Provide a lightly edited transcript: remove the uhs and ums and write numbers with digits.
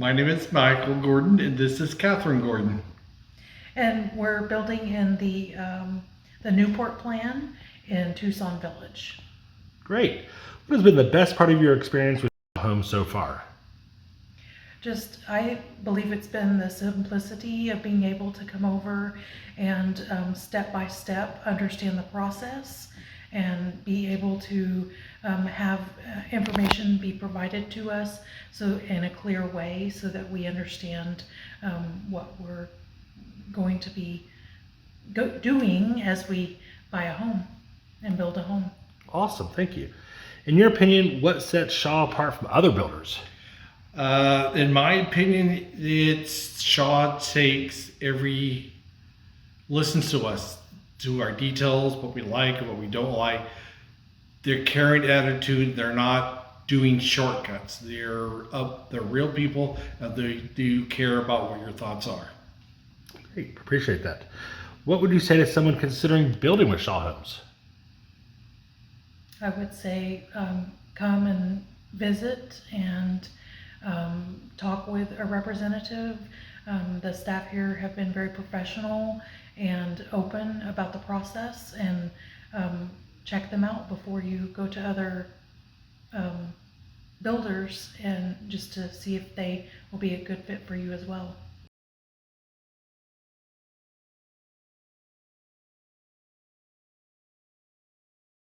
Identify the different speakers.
Speaker 1: My name is Michael Gordon, and this is Katherine Gordon.
Speaker 2: And we're building in the Newport plan in Tucson Village.
Speaker 3: Great. What has been the best part of your experience with home so far?
Speaker 2: I believe it's been the simplicity of being able to come over and step by step understand the process and be able to have information be provided to us so in a clear way so that we understand what we're going to be doing as we buy a home and build a home.
Speaker 3: Awesome, thank you. In your opinion, what sets Shaw apart from other builders?
Speaker 1: In my opinion, Shaw listens to us, to our details, what we like and what we don't like. Their caring attitude, they're not doing shortcuts. They're real people, and they do care about what your thoughts are.
Speaker 3: Great, appreciate that. What would you say to someone considering building with Shaw Homes?
Speaker 2: I would say come and visit and talk with a representative. The staff here have been very professional and open about the process, and check them out before you go to other builders, and just to see if they will be a good fit for you as well.